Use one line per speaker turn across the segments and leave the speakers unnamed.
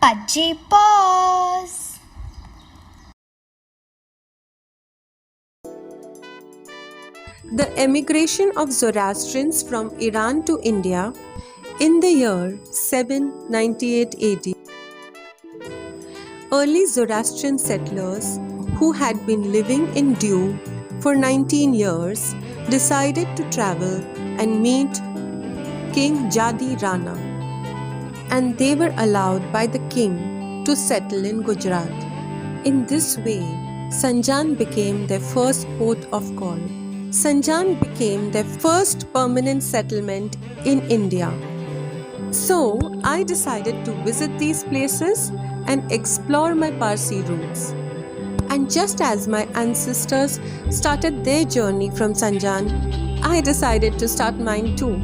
Paji pause.
The emigration of Zoroastrians from Iran to India in the year 798 AD. Early Zoroastrian settlers who had been living in Dew for 19 years decided to travel and meet King Jadi Rana, and they were allowed by the king to settle in Gujarat. In this way, Sanjan became their first port of call. Sanjan became their first permanent settlement in India. So, I decided to visit these places and explore my Parsi roots. And just as my ancestors started their journey from Sanjan, I decided to start mine too.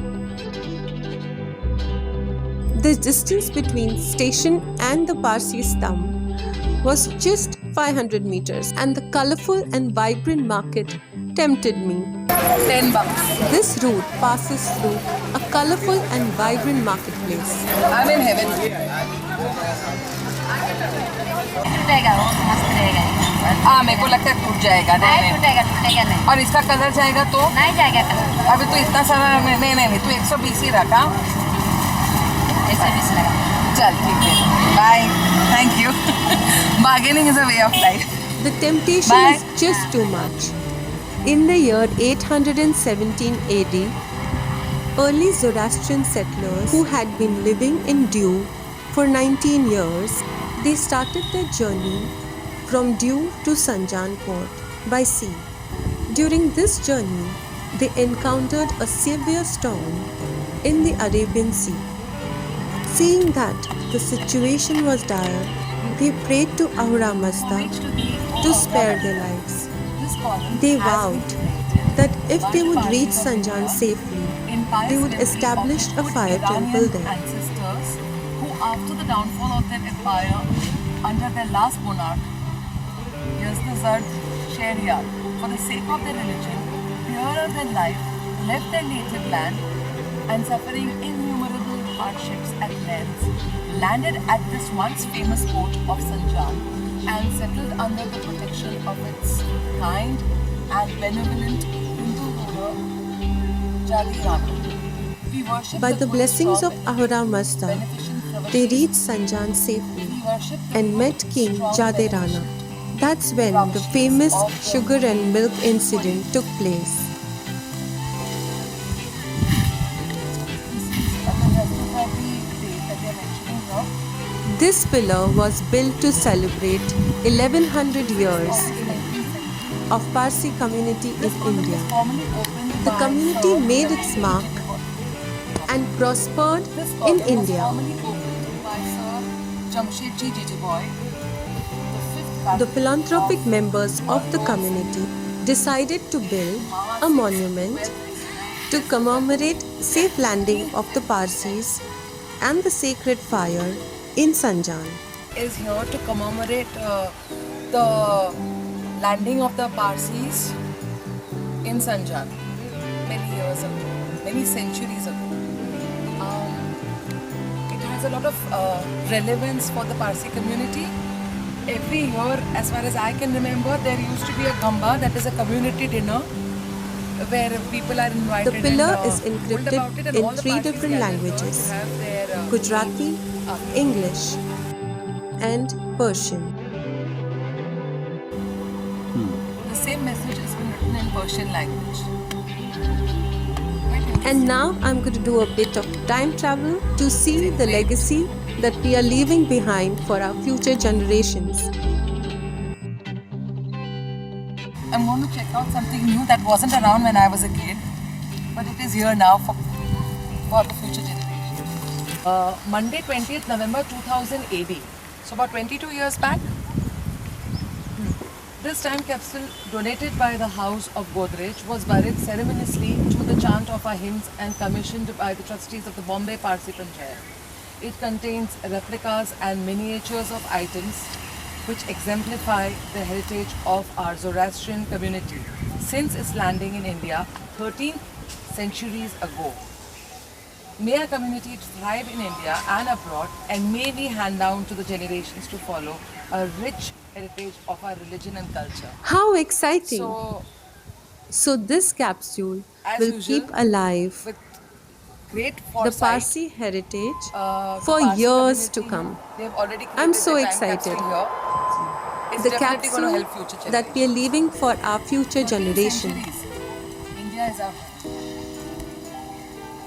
The distance between station and the Parsi Stamp was just 500 meters, and the colorful and vibrant market tempted me.
$10.
This route passes through a colorful and vibrant marketplace.
I'm in heaven. हाँ मेरे को लगता है टूट जाएगा नहीं और इसका कलर जाएगा तो नहीं जाएगा कलर अभी तो इतना सारा नहीं तू 120 ही रखा 120 लगा चल ठीक है bye thank you bargaining is a way of life.
The temptation is just too much. In the year 817 AD, early Zoroastrian settlers who had been living in Dew for 19 years, they started their journey from Dew to Sanjan port by sea. During this journey, they encountered a severe storm in the Arabian Sea. Seeing that the situation was dire, they prayed to Ahura Mazda to spare their lives. They vowed that if they would reach Sanjan safely, they would establish a fire temple there.
Ancestors who, after the downfall of their empire under their last monarch, Yazdazad Shahryar, for the sake of their religion, dearer than life, left their native land and suffering innumerable hardships at length, landed at this once famous port of Sanjan and settled under the protection of its kind and benevolent Hindu ruler Jadi Rana.
By the blessings of Ahura Mazda, they reached Sanjan safely and met King Jadi Rana. That's when the famous sugar and milk incident took place. This pillar was built to celebrate 1100 years of Parsi community in India. The community made its mark and prospered in India. The philanthropic members of the community decided to build a monument to commemorate safe landing of the Parsis and the sacred fire in Sanjan.
Is here to commemorate the landing of the Parsis in Sanjan many years ago, many centuries ago. It has a lot of relevance for the Parsi community. Every year, as far as I can remember, there used to be a gamba, that is a community dinner, where people are invited.
The pillar is encrypted in 3 different languages: Gujarati, English, and Persian.
The same message has been written in Persian language.
And now I'm going to do a bit of time travel to see the legacy that we are leaving behind for our future generations.
I'm going to check out something new that wasn't around when I was a kid, but it is here now for the future generation. Monday 20th November 2000 AD, so about 22 years back. This time capsule, donated by the House of Godrej, was buried ceremoniously to the chant of our hymns and commissioned by the trustees of the Bombay Parsi Panchayat. It contains replicas and miniatures of items which exemplify the heritage of our Zoroastrian community since its landing in India 13 centuries ago. May our community thrive in India and abroad, and may we hand down to the generations to follow a rich heritage of our religion and culture.
How exciting!
So,
So, this capsule
as
will
usual,
keep alive
with great
the
foresight,
Parsi heritage
the
for
Parsi
years to
community,
come.
they've already
I'm
created
so
the time
excited.
capsule here. It's
The
definitely going to
capsule
help future generations.
that we are leaving for our future
For 3
generation.
centuries, India is our home,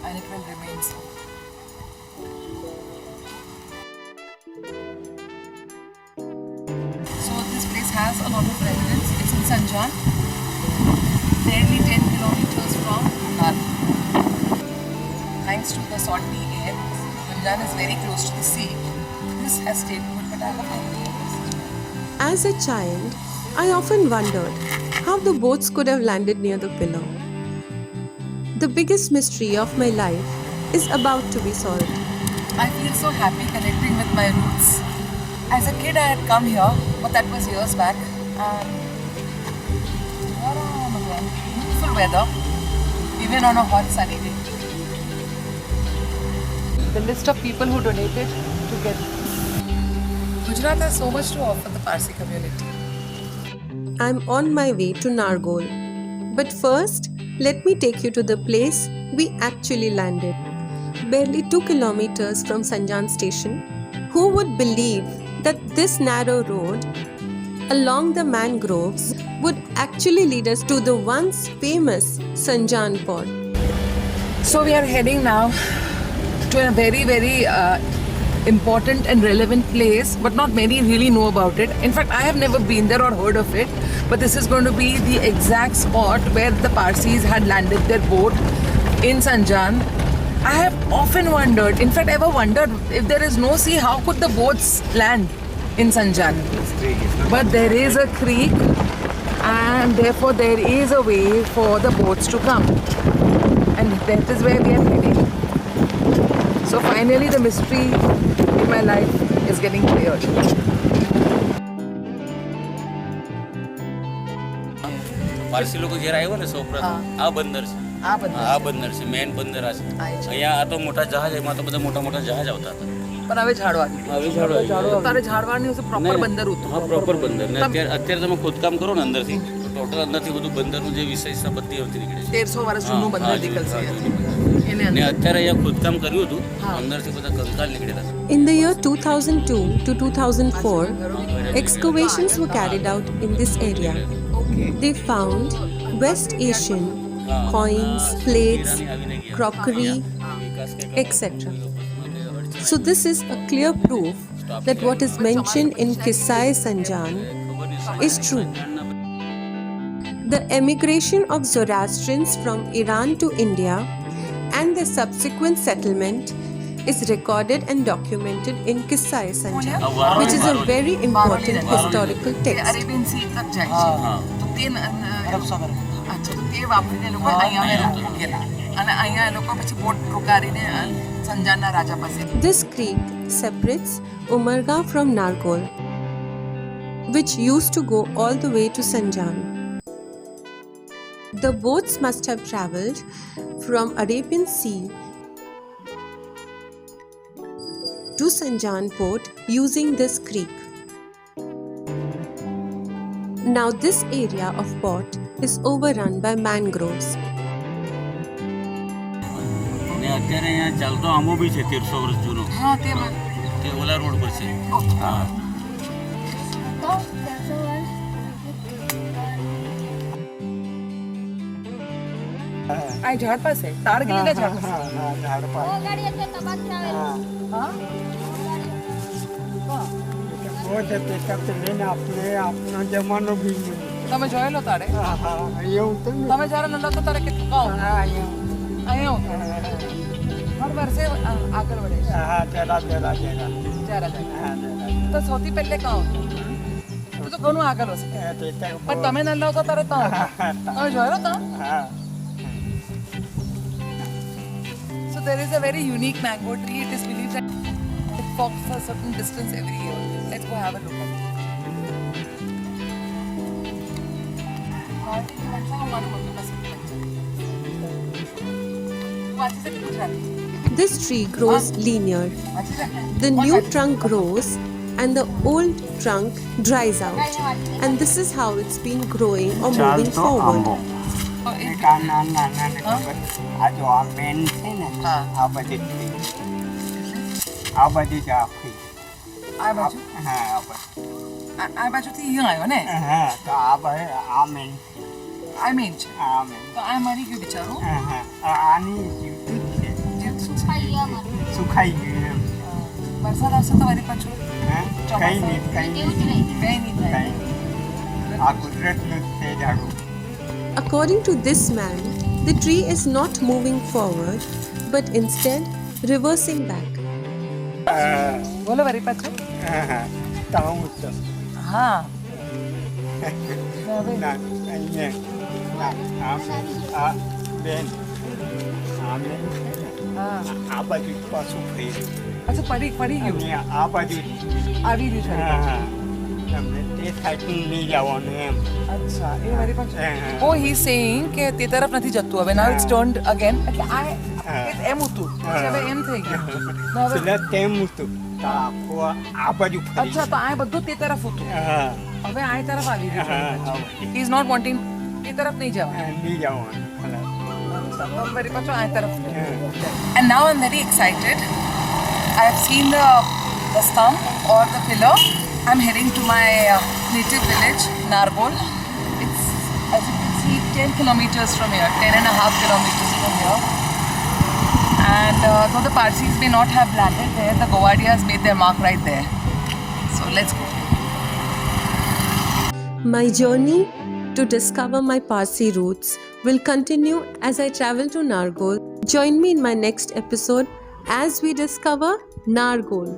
and it will remain so. So this place has a lot of relevance. It's in Sanjan, barely 10 kilometers from Bhopal. Thanks to the salty air, Sanjan is very close to the sea. This has stayed good, but I hope I will this.
As a child, I often wondered how the boats could have landed near the pillar. The biggest mystery of my life is about to be solved.
I feel so happy connecting with my roots. As a kid, I had come here, but that was years back. And here I am again. Beautiful weather, even on a hot sunny day. The list of people who donated to get. Gujarat has so much to offer the Parsi community.
I'm on my way to Nargol. But first, let me take you to the place we actually landed. Barely 2 kilometers from Sanjan station. Who would believe that this narrow road along the mangroves would actually lead us to the once famous Sanjan port?
So we are heading now to a very, very important and relevant place, but not many really know about it. In fact, I have never been there or heard of it, but this is going to be the exact spot where the Parsis had landed their boat in Sanjan. I have often wondered, in fact, ever wondered, if there is no sea, how could the boats land in Sanjan? But there is a creek, and therefore there is a way for the boats to come. And that is where we are heading. So finally the mystery in my life is getting cleared.
Parsi લોકો જ્યારે આવ્યો ને સૌપ્રથમ આ બંદર છે આ બંદર છે મેન બંદર આ છે અહીંયા આ તો મોટા જહાજ એમાં તો બધા મોટા મોટા જહાજ આવતા હતા
પણ હવે ઝાડવા
હવે ઝાડવા
તારે ઝાડવાની પ્રોપર બંદર હતું
હા પ્રોપર બંદર ને અત્યારે તમે ખોદકામ કરો ને અંદરથી ટોટલ અંદરથી બધું બંદરનું જે વિશેષ છે બધી અંદરથી નીકળે છે
1300 વર્ષ જૂનું બંદર નીકળશે એને
ને અત્યારે અહીંયા ખોદકામ કર્યું હતું અંદરથી બધા કંકાલ નીકળેલા છે.
In the year 2002 to 2004, excavations were carried out in this area. They found West Asian coins, plates, crockery, etc. So this is a clear proof that what is mentioned in Qissai Sanjan is true. The emigration of Zoroastrians from Iran to India and the subsequent settlement is recorded and documented in Qissai Sanjan, which is a very important historical text.
Arabian C તક જાય છે તો તે અચ્છા તો તે વાપરીને લોકો અહીંયા રોકેલા અને અહીંયા એ લોકો પછી બોટ રોકારીને સંજાનના રાજા પાસે.
This creek separates Umarga from Nargol, which used to go all the way to Sanjan. The boats must have travelled from Arabian Sea to Sanjan port using this creek. Now this area of port is overrun by mangroves.
ને અત્યારે અહીંયા ચાલતો આંબો બી છે 1300 વર્ષ જૂનો
હા તેમાં
તે ઓલા રોડ પર છે હા
આ ઝાડ પાસે તાર ગીલીના ઝાડ પાસે હા તમે જોયેલો તારે તમે જ્યારે નંદા તો તારે કેટલું કહો અહીંયા હર વર્ષે આગળ વધે છે જરા તો સૌથી પહેલે કહો તું તો ઘણું આગળ હશે પણ તમે નંદા તો તારે તો તમે જોયેલો તો So there is a very unique mango tree. It is believed that it pops a certain distance every year. Let's go have a look at it. वाची से Gujarati
This tree grows linear. The new trunk grows and the old trunk dries out. And this is how it's been growing or moving forward.
આ જો આ બેન છે ને આ બધી ટ્રી આ બધી જ આખી
આ બાજુ
હા આ બધી
આ બાજુથી અહીંયા આવ્યો ને
હા તો આ આ મેન
આ મેન છે
આ મેન
તો આ મરી ગયું બિચારું
હા હા આની જીવતું જ છે સુખાઈ ગયું એમ
વરસાદ આવશે તો વળી પાછું
હા કઈ નહીં
કંઈ નહીં થાય
આ કુદરતનું જ છે ઝાડું.
According to this man, the tree is not moving forward but instead reversing back.
બોલો વળી પાછું
હા હા તાવું છે
હા
ના અહીંયા ના આ બેન આ બેન
હા
આ બાજુ પાછું ફરી
અચ્છા પડી ગયું
અને આ બાજુ
આવી રહ્યું છે
હા હા તમને તે સાઈડ નહીં જવાનું એમ
અચ્છા એ વળી પાછું
હા.
ઓ હી સેઇંગ કે તે તરફ નથી જતું હવે નાવ ઇટ્સ ટર્ન્ડ અગેન એટલે આ એમ હતું પછી હવે એમ થઈ ગયું હવે
પેલા તેમ હતું તો આખો આ બાજુ ફરી
અચ્છા તો આ બધું તે તરફ હતું
હા
હવે આ તરફ આવી
હા
રહ્યું હી ઇઝ નોટ વોન્ટિંગ તે તરફ નહીં જવાનું
નહીં જવાનું ખલાસ.
તો વળી પાછું આ તરફ
હા.
And now I'm very excited. I have seen the stump or the pillar. I'm heading to my native village, Nargol. It's, as you can see, 10 kilometers from here, 10.5 kilometers from here. And though the Parsis may not have landed there, the Govadias made their mark right there. So let's go.
My journey to discover my Parsi roots will continue as I travel to Nargol. Join me in my next episode as we discover Nargol.